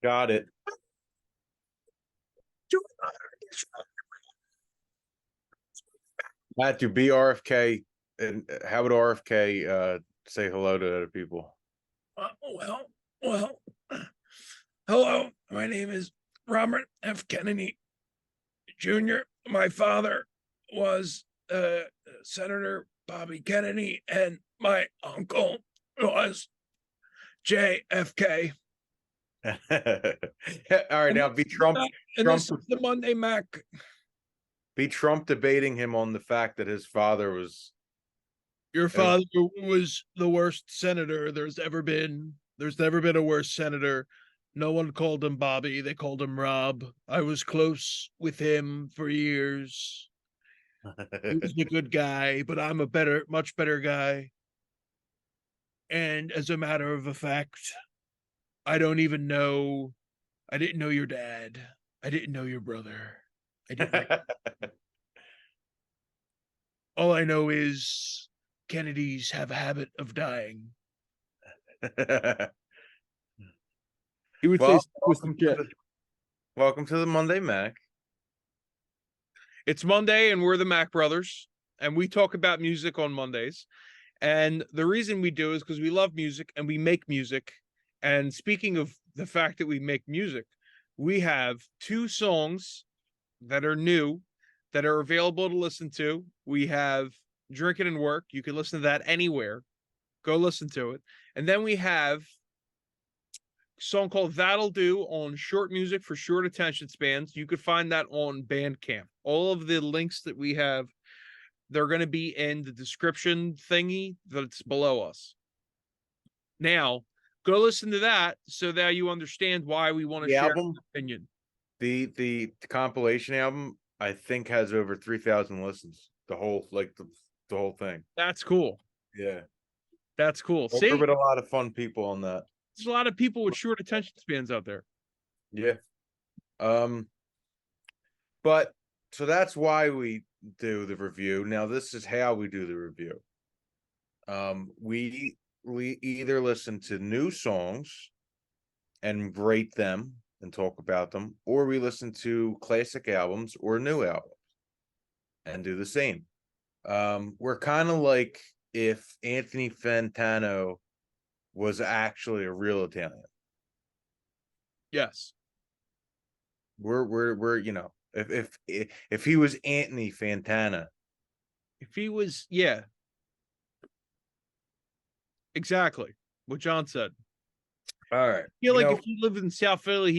Got it. Matthew, be RFK, and how would RFK say hello to other people? Well, hello. My name is Robert F. Kennedy Jr. My father was Senator Bobby Kennedy, and my uncle was JFK. All right, now be Trump. And Trump, this is the Monday Mack. be Trump debating him on the fact that his father was. Your father was the worst senator there's ever been. There's never been a worse senator. No one called him Bobby. They called him Rob. I was close with him for years. He was a good guy, but I'm a much better guy. And as a matter of fact, I don't even know. I didn't know your dad. I didn't know your brother. I didn't. All I know is Kennedys have a habit of dying. He would say, welcome to the Monday Mack. It's Monday, and we're the Mack Brothers, and we talk about music on Mondays. And the reason we do is because we love music and we make music. And speaking of the fact that we make music, we have 2 songs that are new that are available to listen to. We have Drinkin In Work. You can listen to that anywhere. Go listen to it. And then we have a song called That'll Do on Short Music for Short Attention Spans. You could find that on Bandcamp. All of the links that we have, they're going to be in the description thingy that's below us. Now, go listen to that so that you understand why we want to share our opinion. The compilation album, I think, has over 3,000 listens. The whole thing. That's cool. Yeah, that's cool. See, with a lot of fun people on that. There's a lot of people with short attention spans out there. Yeah. But so that's why we do the review. Now, this is how we do the review. We either listen to new songs and rate them and talk about them, or we listen to classic albums or new albums and do the same. We're kind of like if Anthony Fantano was actually a real Italian. Yes. We're you know, if he was Anthony Fantana. If he was, yeah. Exactly what John said. All right. I feel like if he lived in South Philly,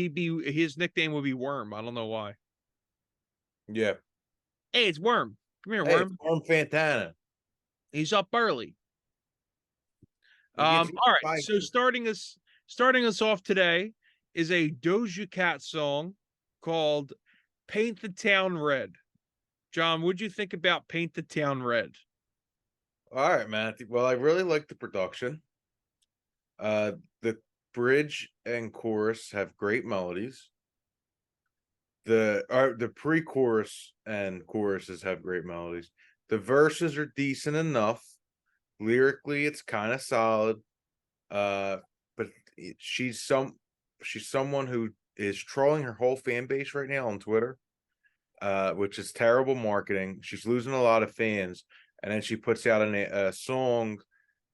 his nickname would be Worm. I don't know why. Yeah. Hey, it's Worm. Come here, Worm. Worm Fantana. He's up early. All right. So starting us off today is a Doja Cat song called "Paint the Town Red." John, what'd you think about "Paint the Town Red"? All right, Matthew. Well, I really like the production. The bridge and chorus have great melodies. The pre-chorus and choruses have great melodies. The verses are decent enough. Lyrically, it's kind of solid. But she's someone who is trolling her whole fan base right now on Twitter, which is terrible marketing. She's losing a lot of fans, and then she puts out a song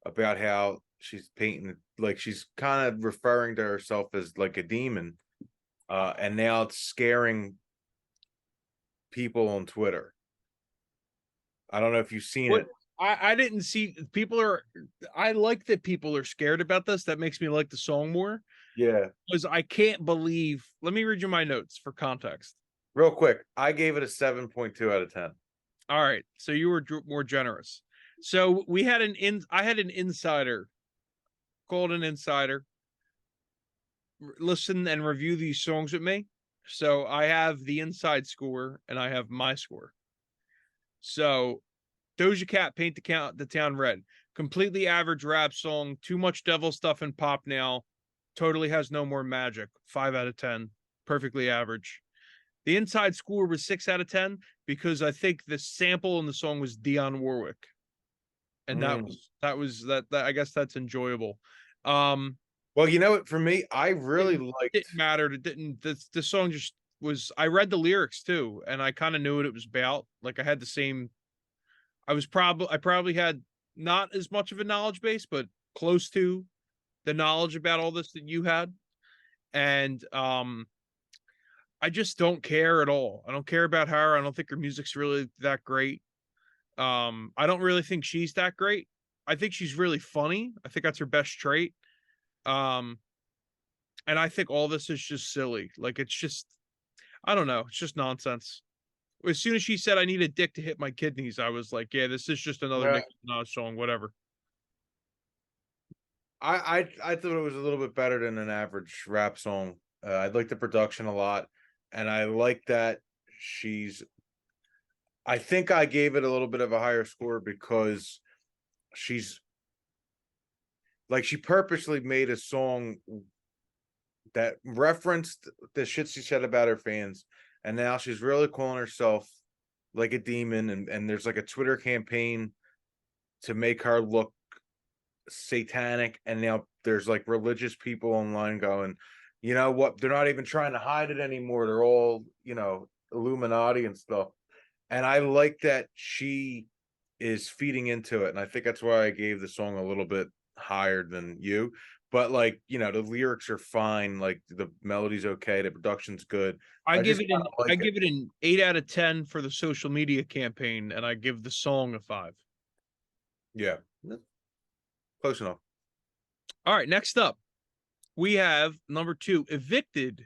about how she's painting, like she's kind of referring to herself as like a demon, and now it's scaring people on Twitter. I don't know if you've seen it. I didn't see I like that people are scared about this. That makes me like the song more. Yeah. Because I can't believe, let me read you my notes for context. Real quick. I gave it a 7.2 out of 10. All right. So you were more generous. So I had an insider called an insider, listen and review these songs with me. So I have the inside score and I have my score. So Doja Cat, Paint the Town Red. Completely average rap song. Too much devil stuff in pop now. Totally has no more magic. 5 out of 10. Perfectly average. The inside score was 6 out of 10 because I think the sample in the song was Dionne Warwick. And that I guess that's enjoyable. Well, you know what? For me, I really liked. Didn't matter. It didn't. The song just was. I read the lyrics too, and I kind of knew what it was about. Like I had the same. I probably had not as much of a knowledge base, but close to the knowledge about all this that you had. And I just don't care at all. I don't care about her. I don't think her music's really that great. I don't really think she's that great. I think she's really funny. I think that's her best trait. Um, and I think all this is just silly. Like it's just, I don't know. It's just nonsense. As soon as she said I need a dick to hit my kidneys, I was like, yeah, this is just another Yeah, Nicki Minaj song, whatever. I thought it was a little bit better than an average rap song. I like the production a lot, and I like that she's. I think I gave it a little bit of a higher score because she's like she purposely made a song that referenced the shit she said about her fans, and now she's really calling herself like a demon, and there's like a Twitter campaign to make her look satanic, and now there's like religious people online going, you know what, they're not even trying to hide it anymore, they're all, you know, Illuminati and stuff. And I like that she is feeding into it, and I think that's why I gave the song a little bit higher than you. But like, you know, the lyrics are fine, like the melody's okay, the production's good. I just kind of I like it. give it an 8 out of 10 for the social media campaign, and I give the song a 5. Yeah, close enough. All right, next up, we have number 2, Evicted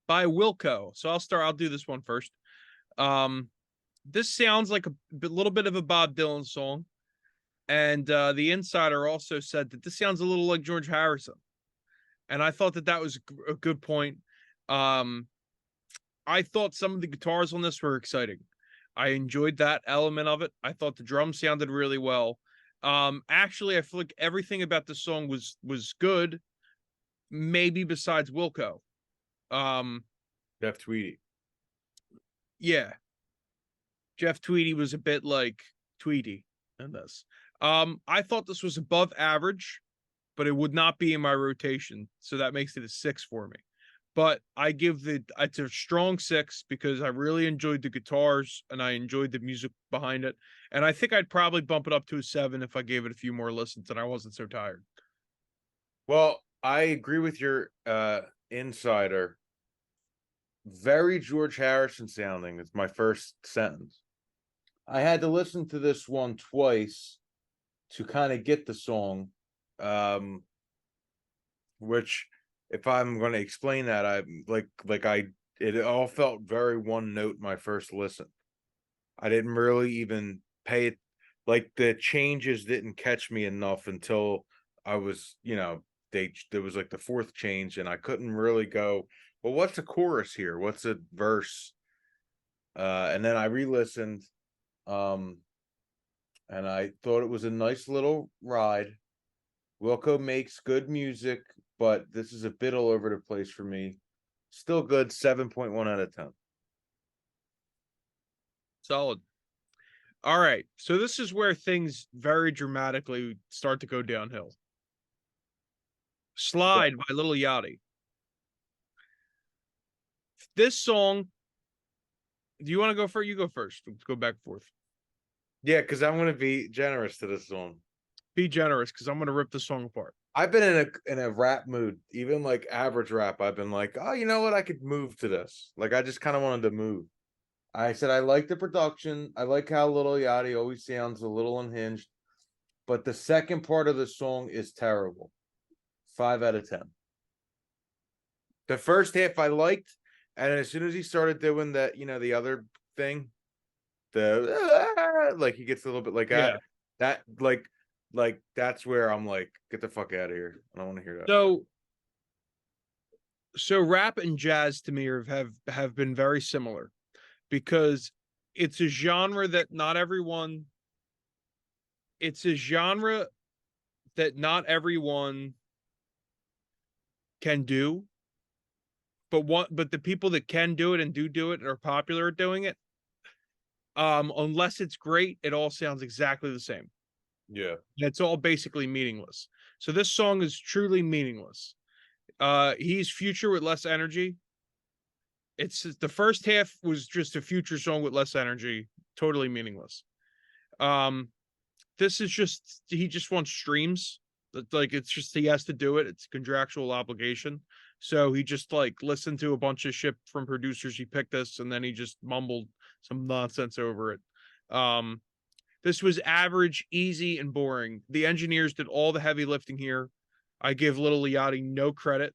by Wilco. So I'll do this one first. This sounds like a little bit of a Bob Dylan song. And the insider also said that this sounds a little like George Harrison. And I thought that was a good point. Um, I thought some of the guitars on this were exciting. I enjoyed that element of it. I thought the drums sounded really well. Actually, I feel like everything about the song was good, maybe besides Wilco. Jeff Tweedy. Yeah, Jeff Tweedy was a bit like Tweedy in this. I thought this was above average, but it would not be in my rotation, so that makes it a 6 for me. But it's a strong 6 because I really enjoyed the guitars and I enjoyed the music behind it. And I think I'd probably bump it up to a 7 if I gave it a few more listens and I wasn't so tired. Well, I agree with your insider. Very George Harrison sounding. It's my first sentence. I had to listen to this one twice to kind of get the song, which if I'm going to explain that, I it all felt very one note my first listen. I didn't really even pay it, like the changes didn't catch me enough until I was, you know, there was like the fourth change, and I couldn't really go, well, what's a chorus here? What's a verse? And then I re-listened, and I thought it was a nice little ride. Wilco makes good music, but this is a bit all over the place for me. Still good, 7.1 out of 10. Solid. All right. So this is where things very dramatically start to go downhill. Slide by Little Yachty. This song, do you want to go first? You go first. Let's go back and forth. Yeah, because I'm going to be generous to this song. Be generous, because I'm going to rip the song apart. I've been in a rap mood, even like average rap. I've been like, oh, you know what? I could move to this. Like, I just kind of wanted to move. I said I like the production. I like how Little Yachty always sounds a little unhinged, but the second part of the song is terrible. 5 out of 10. The first half I liked, and as soon as he started doing that, you know, the other thing, the like he gets a little bit like Yeah. that that's where I'm like, get the fuck out of here. I don't want to hear that. So rap and jazz to me have been very similar, because it's a genre that not everyone can do, but the people that can do it and do it and are popular at doing it, unless it's great, it all sounds exactly the same. Yeah. It's all basically meaningless. So this song is truly meaningless. He's Future with less energy. It's the first half was just a Future song with less energy, totally meaningless. Um, this is just he just wants streams. Like it's just he has to do it. It's a contractual obligation. So he just like listened to a bunch of shit from producers. He picked this and then he just mumbled some nonsense over it. Um, this was average, easy, and boring. The engineers did all the heavy lifting here. I give Little Yachty no credit.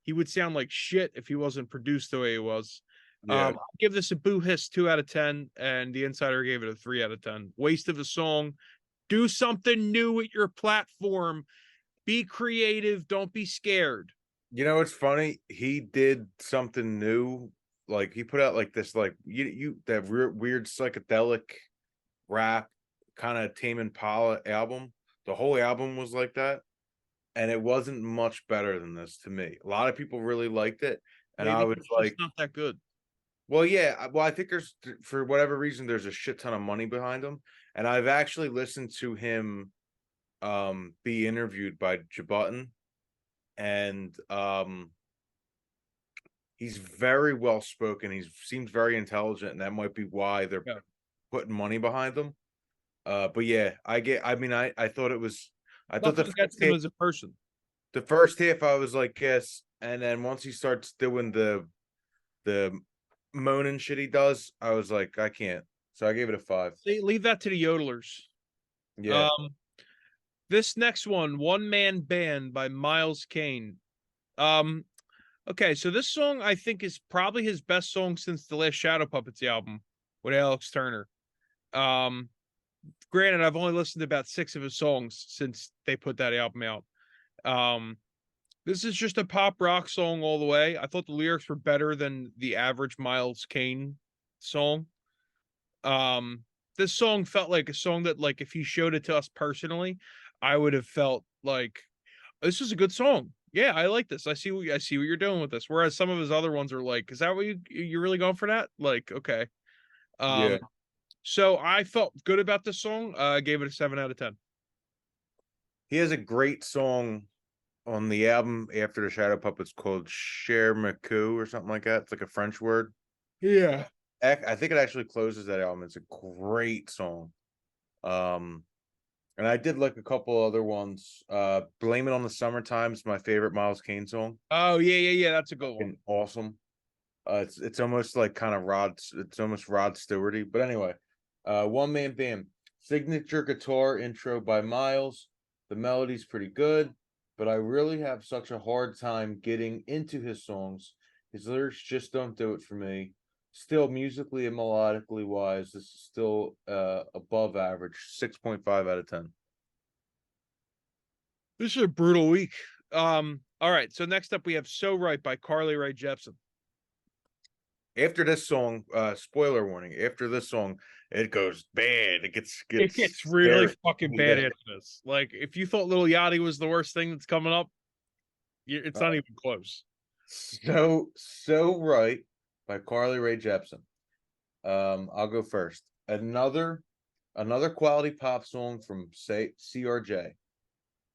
He would sound like shit if he wasn't produced the way he was. Yeah. I give this a boo hiss 2 out of 10, and the Insider gave it a 3 out of 10. Waste of a song. Do something new with your platform. Be creative. Don't be scared. You know, it's funny. He did something new. Like he put out like this, like that weird psychedelic rap kind of Tame Impala album. The whole album was like that, and it wasn't much better than this to me. A lot of people really liked it, and Maybe I was it's like, not that good. well, yeah. Well, I think there's for whatever reason there's a shit ton of money behind him, and I've actually listened to him be interviewed by Jabutton, and he's very well spoken. He seems very intelligent, and that might be why they're putting money behind him. But yeah, I thought it was. I thought Nothing gets him as a person. the first half I was like, yes, and then once he starts doing the moaning shit he does, I was like, I can't. So I gave it a 5. Leave that to the yodelers. Yeah. This next one Man Band by Miles Kane. Okay, so this song I think is probably his best song since the last Shadow Puppets album with Alex Turner. Granted, I've only listened to about 6 of his songs since they put that album out. This is just a pop rock song all the way. I thought the lyrics were better than the average Miles Kane song. This song felt like a song that, like, if he showed it to us personally, I would have felt like this is a good song. Yeah, I like this. I see what you're doing with this. Whereas some of his other ones are like, is that what you're really going for that? Like, okay. Yeah. So I felt good about this song. I gave it a 7 out of 10. He has a great song on the album after the Shadow Puppets called Cher Macou or something like that. It's like a French word. Yeah. I think it actually closes that album. It's a great song. And I did like a couple other ones. Blame It on the Summertime is my favorite Miles Kane song. Oh, yeah. That's a good one. Awesome. It's almost like kind of it's almost Rod Stewarty. But anyway, One Man Band. Signature guitar intro by Miles. The melody's pretty good, but I really have such a hard time getting into his songs. His lyrics just don't do it for me. Still, musically and melodically wise, this is still above average. 6.5 out of 10. This is a brutal week. All right. So next up we have So Right by Carly Rae Jepsen. After this song, spoiler warning, after this song, it goes bad. It gets really fucking bad after this. Like, if you thought Little Yachty was the worst thing that's coming up, it's not even close. So Right by Carly Rae Jepsen. I'll go first. Another quality pop song from CRJ.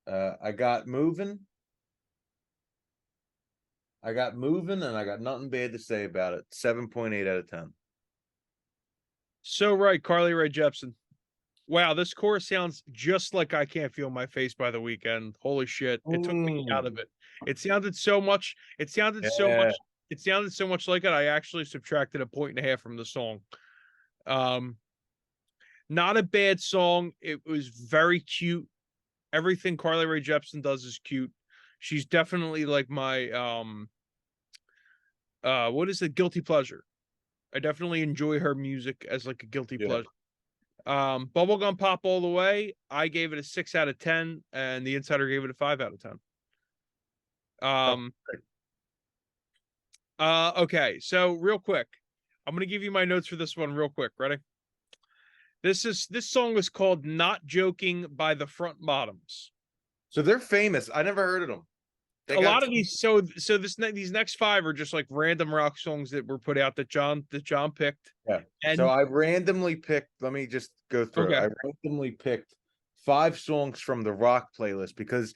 I got moving, and I got nothing bad to say about it. 7.8 out of 10. So Right, Carly Rae Jepsen. Wow, this chorus sounds just like I Can't Feel My Face by The Weeknd. Holy shit. It took me out of it. It sounded so much like it. I actually subtracted 1.5 points from the song. Not a bad song. It was very cute. Everything Carly Rae Jepsen does is cute. She's definitely like my what is it? Guilty pleasure. I definitely enjoy her music as like a guilty pleasure. Bubblegum Pop all the way. I gave it a 6 out of 10, and the Insider gave it a 5 out of 10. Okay, so real quick, I'm gonna give you my notes for this one real quick. Ready? This song is called "Not Joking" by the Front Bottoms. So they're famous. I never heard of them. A lot of these, so these next 5 are just like random rock songs that were put out that John picked. Yeah. So I randomly picked. Let me just go through. Okay. I randomly picked 5 songs from the rock playlist because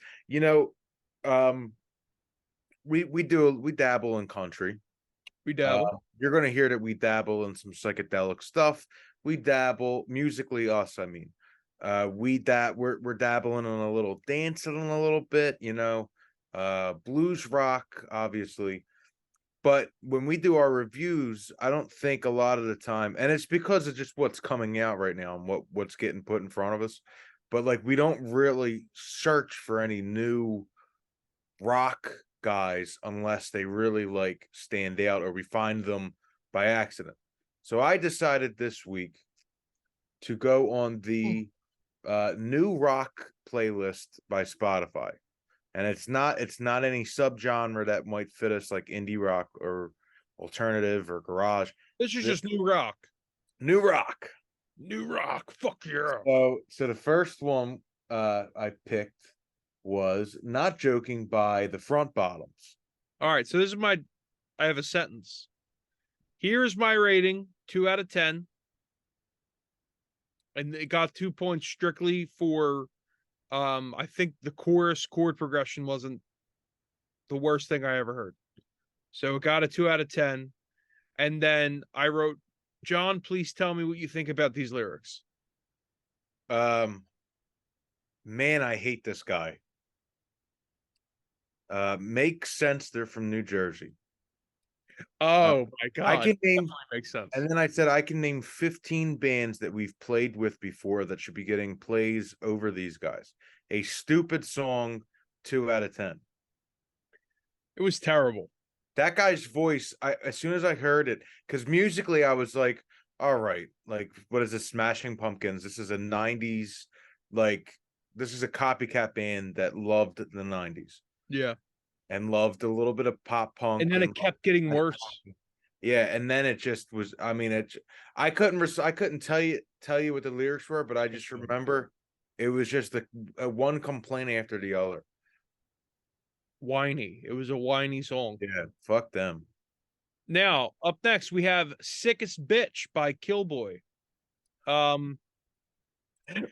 we dabble in country. We dabble. You're gonna hear that we dabble in some psychedelic stuff. We dabble musically, us, I mean. We're dabbling in a little dancing a little bit, blues rock, obviously. But when we do our reviews, I don't think a lot of the time, and it's because of just what's coming out right now and what's getting put in front of us. But like we don't really search for any new rock guys unless they really like stand out or we find them by accident. So I decided this week to go on the new rock playlist by Spotify. And it's not any subgenre that might fit us like indie rock or alternative or garage. This is just new rock. New rock. New rock. Fuck yeah. So the first one I picked was Not Joking by the Front Bottoms. All right, so I have a sentence. Here's my rating, 2 out of 10. And it got 2 points strictly for I think the chorus chord progression wasn't the worst thing I ever heard. So it got a 2 out of 10. And then I wrote, John, please tell me what you think about these lyrics. Man, I hate this guy. Makes sense they're from New Jersey. Oh my God. I can name, makes sense. and then I said I can name 15 bands that we've played with before that should be getting plays over these guys. A stupid song, 2 out of 10. It was terrible. That guy's voice, as soon as I heard it, because musically I was like, all right, like what is this? Smashing Pumpkins. This is a 90s, like this is a copycat band that loved the 90s. Yeah. And loved a little bit of pop punk. And then it kept getting worse. Yeah, and then it just was, I mean, I couldn't tell you what the lyrics were, but I just remember it was just one complaint after the other. Whiny. It was a whiny song. Yeah, fuck them. Now, up next we have Sickest Bitch by Killboy.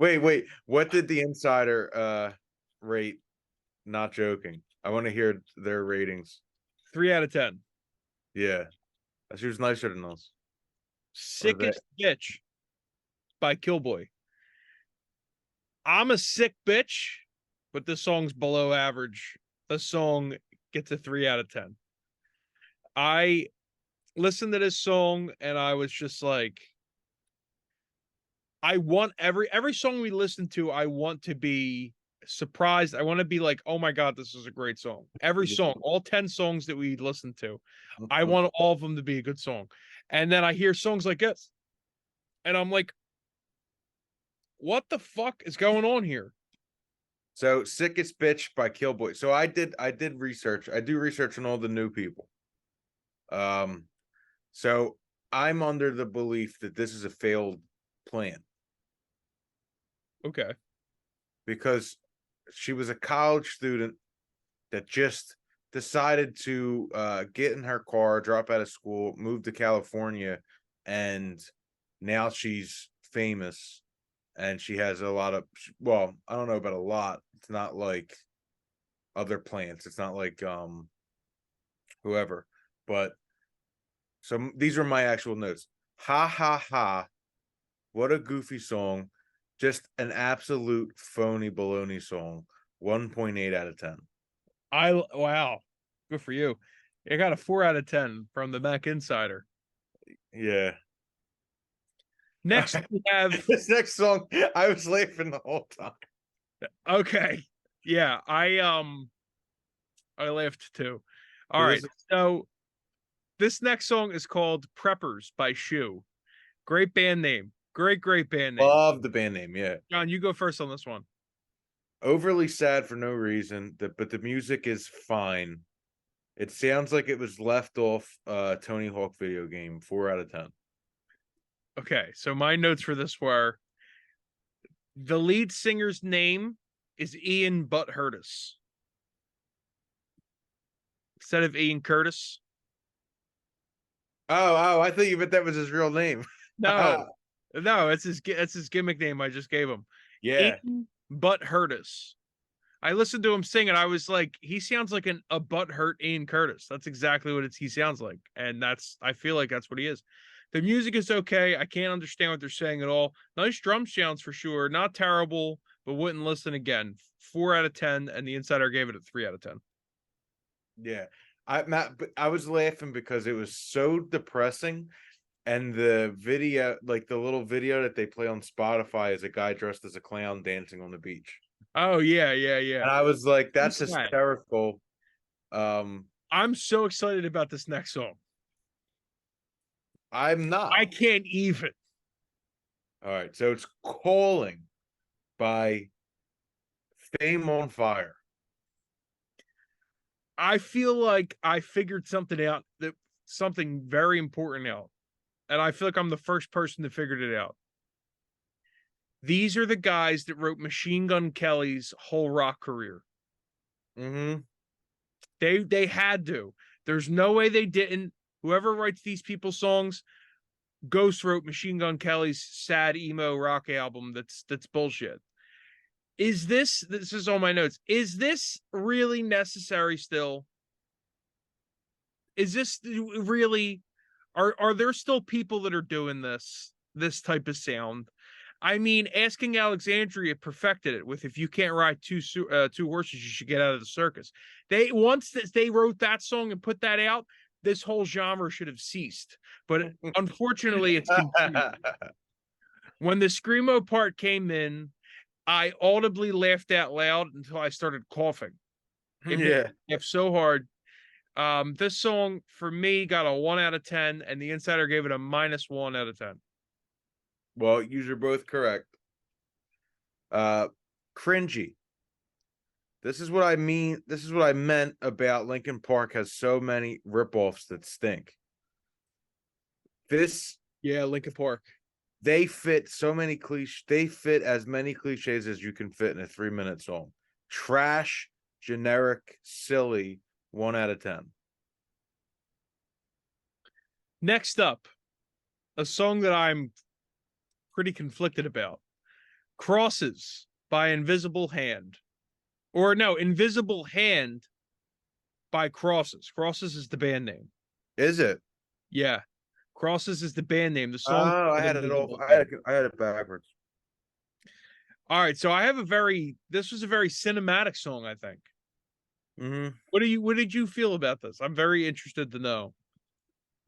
Wait. What did the Insider rate Not Joking? I want to hear their ratings. 3 out of 10. Yeah. She was nicer than us. Sickest Bitch by Killboy. I'm a sick bitch, but this song's below average. The song gets a 3 out of 10. I listened to this song and I was just like, I want every song we listen to, I want to be surprised. I want to be like, oh my God, this is a great song. Every song, all 10 songs that we listen to, I want all of them to be a good song. And then I hear songs like this and I'm like, what the fuck is going on here? So Sickest Bitch by Killboy. So I did research. I do research on all the new people. So I'm under the belief that this is a failed plan. Okay. Because she was a college student that just decided to get in her car, drop out of school, move to California, and now she's famous and she has a lot of, well, I don't know about a lot. It's not like other plants. It's not like whoever. But so these are my actual notes. Ha ha ha. What a goofy song. Just an absolute phony baloney song. 1.8 out of 10. Wow. Good for you. I got a 4 out of 10 from the Mack Insider. Yeah. Next we have this next song. I was laughing the whole time. Okay. Yeah, I laughed too. All right. So this next song is called Preppers by Shoe. Great band name. Great band name. Love the band name, yeah. John, you go first on this one. Overly sad for no reason, but the music is fine. It sounds like it was left off Tony Hawk video game. 4 out of 10. Okay, so my notes for this were the lead singer's name is Ian Butthurtis instead of Ian Curtis. Oh, I thought you meant that was his real name. No, no, it's his gimmick name I just gave him. Yeah. Ian Butthurtis. I listened to him sing and I was like, he sounds like a butthurt Ian Curtis. That's exactly what he sounds like. And I feel like that's what he is. The music is okay. I can't understand what they're saying at all. Nice drum sounds for sure. Not terrible, but wouldn't listen again. 4 out of 10. And the Insider gave it a 3 out of 10. Yeah. I was laughing because it was so depressing. And the video, like the little video that they play on Spotify, is a guy dressed as a clown dancing on the beach. Oh, yeah, yeah, yeah. And I was like, that's What's that? hysterical. I'm so excited about this next song. I'm not. I can't even. All right. So it's Calling by Fame on Fire. I feel like I figured something very important out. And I feel like I'm the first person that figured it out. These are the guys that wrote Machine Gun Kelly's whole rock career. Mm-hmm. They had to. There's no way they didn't. Whoever writes these people's songs, Ghost wrote Machine Gun Kelly's sad emo rock album. That's bullshit. This is on my notes. Is this really necessary still? Is this really, are there still people that are doing this type of sound? I mean, Asking Alexandria perfected it with, if you can't ride two horses, you should get out of the circus. Once they wrote that song and put that out, this whole genre should have ceased. But unfortunately, it's continued. When the screamo part came in, I audibly laughed out loud until I started coughing. It made me laugh so hard. This song for me got a 1 out of 10, and the Insider gave it a -1 out of 10. Well, you're both correct. Cringy. This is what I mean. This is what I meant about Linkin Park has so many ripoffs that stink. Linkin Park. They fit so many cliches. They fit as many cliches as you can fit in a 3-minute song. Trash, generic, silly. 1 out of 10. Next up, a song that I'm pretty conflicted about. Crosses by Invisible Hand. Or no, Invisible Hand by Crosses. Crosses is the band name. Is it? Yeah. Crosses is the band name. The song. Oh, I had it all. I had it backwards. All right, so this was a very cinematic song, I think. Mm-hmm. What did you feel about this? I'm very interested to know.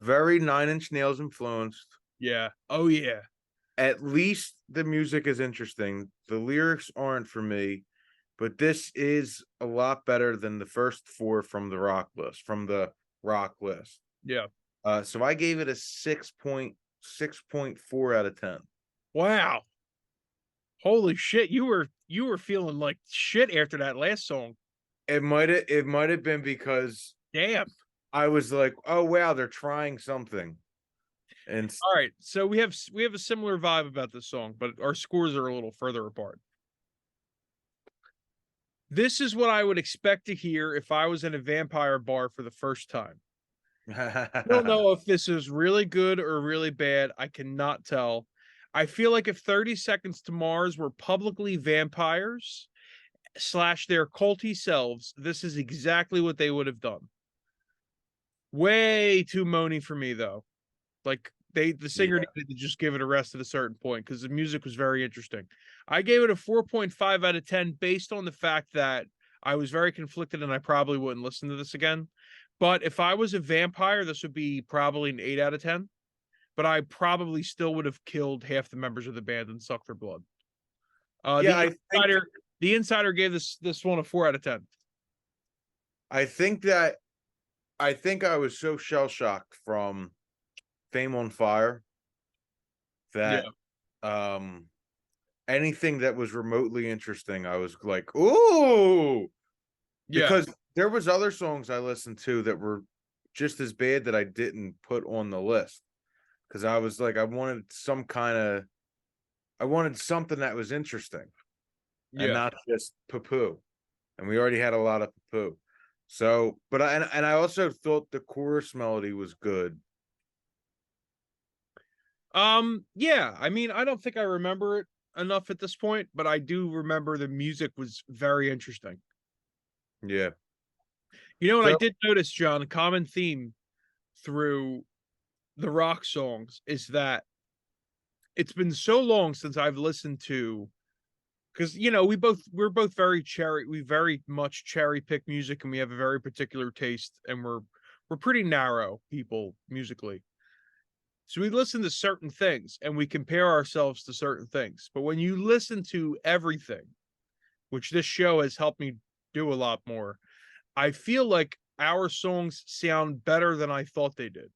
Very 9 Inch Nails influenced. Yeah. Oh yeah. At least the music is interesting. The lyrics aren't for me, but this is a lot better than the first 4 from the rock list. Yeah. So I gave it a 6.4 out of 10. Wow. Holy shit, you were feeling like shit after that last song. It might have been because damn, I was like, oh wow, they're trying something. And all right, so we have a similar vibe about this song, but our scores are a little further apart. This is what I would expect to hear if I was in a vampire bar for the first time. I don't know if this is really good or really bad. I cannot tell. I feel like if 30 Seconds to Mars were publicly vampires / their culty selves, this is exactly what they would have done. Way too moany for me, though. Like, the singer needed to just give it a rest at a certain point because the music was very interesting. I gave it a 4.5 out of 10 based on the fact that I was very conflicted and I probably wouldn't listen to this again. But if I was a vampire, this would be probably an 8 out of 10. But I probably still would have killed half the members of the band and sucked their blood. The Insider gave this one a 4 out of 10. I think I was so shell-shocked from Fame on Fire that anything that was remotely interesting, I was like, ooh. Because there was other songs I listened to that were just as bad that I didn't put on the list. Because I was like, I wanted something that was interesting. And not just poo-poo. And we already had a lot of poo-poo. So, but I also thought the chorus melody was good. Yeah, I mean, I don't think I remember it enough at this point, but I do remember the music was very interesting. Yeah. You know what I So did notice, John, a common theme through the rock songs is that it's been so long since I've listened to, because we're both we very much cherry pick music, and we have a very particular taste, and we're pretty narrow people musically. So we listen to certain things and we compare ourselves to certain things. But when you listen to everything, which this show has helped me do a lot more, I feel like our songs sound better than I thought they did.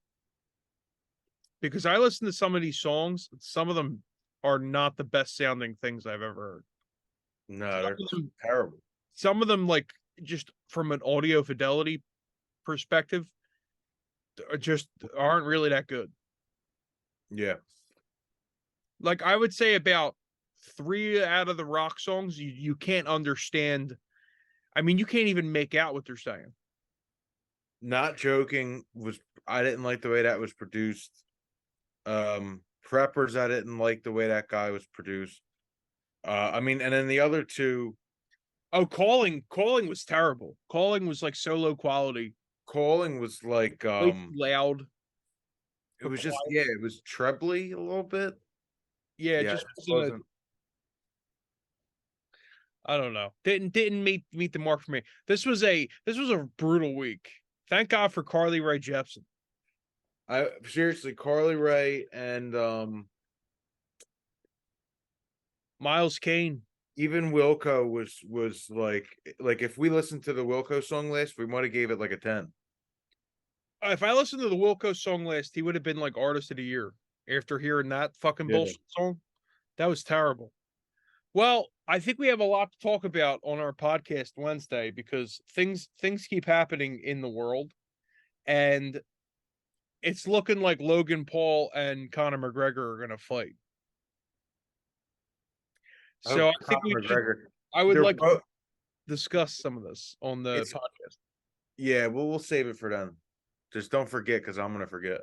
Because I listen to some of these songs, some of them are not the best sounding things I've ever heard. no, they're terrible. Some of them, like, just from an audio fidelity perspective, just aren't really that good. Yeah. Like, I would say about 3 out of the rock songs you can't understand. I mean, you can't even make out what they're saying. Not joking, I didn't like the way that was produced. Preppers, I didn't like the way that guy was produced. I mean, and then the other two, Oh, calling was terrible. Calling was like so low quality, Calling was like way too loud. it was just, yeah, it was trebly a little bit. Yeah, it Yeah, just it wasn't. I don't know. Didn't meet the mark for me. This was a brutal week. Thank God for Carly Rae Jepsen. I seriously, Carly Rae and Miles Kane. even Wilco was like if we listened to the Wilco song list, we might have gave it like a 10. If I listened to the Wilco song list, he would have been like artist of the year after hearing that fucking Yeah. bullshit song. That was terrible. Well, I think we have a lot to talk about on our podcast Wednesday because things keep happening in the world, and it's looking like Logan Paul and Conor McGregor are going to fight. So I think we should. I would like to discuss some of this on the podcast. Yeah, we'll save it for them. Just don't forget, because I'm gonna forget.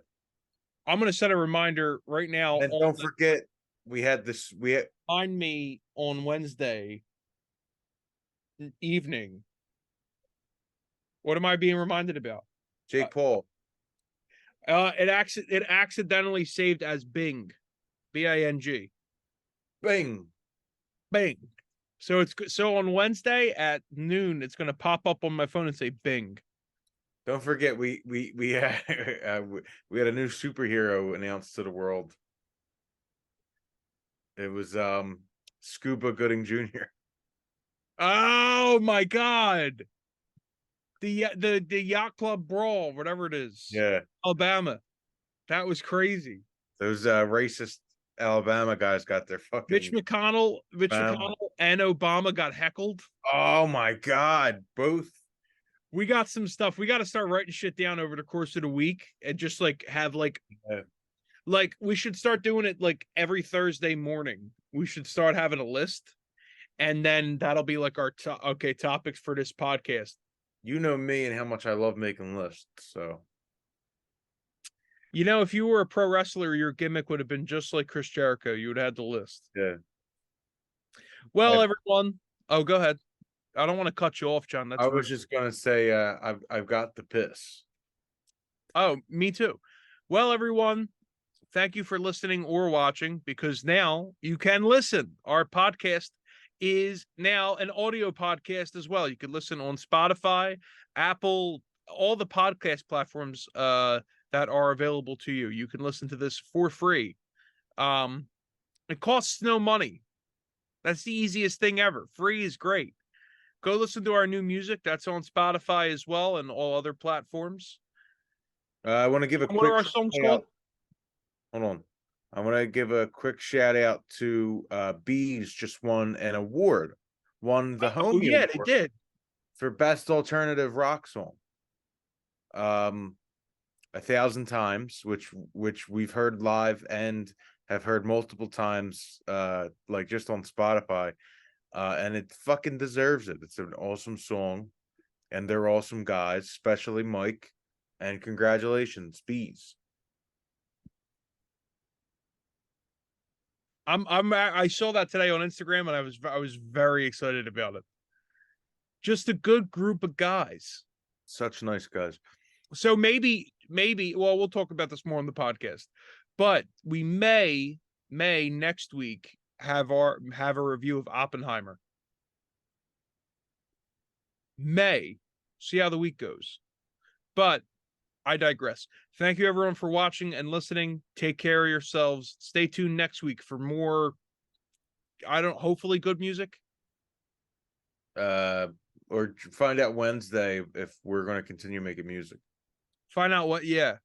I'm going to set a reminder right now. And don't forget, we had find me on Wednesday evening. What am I being reminded about? Jake Paul. It accidentally saved as Bing, Bing. Bing. Bing. So on Wednesday at noon, it's going to pop up on my phone and say Bing. Don't forget, we had we had a new superhero announced to the world. It was Scuba Gooding Jr. Oh my God! The yacht club brawl, whatever it is. Yeah, Alabama. That was crazy. Those racist Alabama guys got their fucking Mitch McConnell and Obama got heckled. Oh my God, both. We got some stuff. We got to start writing shit down over the course of the week and just like have like we should start doing it like every Thursday morning. We should start having a list, and then that'll be like our topics for this podcast. You know me and how much I love making lists. So, if you were a pro wrestler, your gimmick would have been just like Chris Jericho. You would have had the list. Yeah. Well, everyone. Oh, go ahead. I don't want to cut you off, John. I was just gonna say, I've got the piss. Oh, me too. Well, everyone, thank you for listening or watching, because now you can listen. Our podcast is now an audio podcast as well. You can listen on Spotify, Apple, all the podcast platforms that are available to you. You can listen to this for free. It costs no money. That's the easiest thing ever. Free is great. Go listen to our new music. That's on Spotify as well and all other platforms. I want to give a quick. What are our songs called? Hold on. I want to give a quick shout out to Bees. Just won an award. Won the Homie Award. They did. For best alternative rock song. 1,000 times, which we've heard live and have heard multiple times, like just on Spotify. And it fucking deserves it. It's an awesome song, and they're awesome guys, especially Mike. And congratulations, Bees. I saw that today on Instagram, and I was very excited about it. Just a good group of guys. Such nice guys. So maybe, well, we'll talk about this more on the podcast, but we may next week have a review of Oppenheimer. May. See how the week goes. But I digress. Thank you everyone for watching and listening. Take care of yourselves. Stay tuned next week for more, hopefully good music. Or find out Wednesday if we're going to continue making music. Find out what, yeah.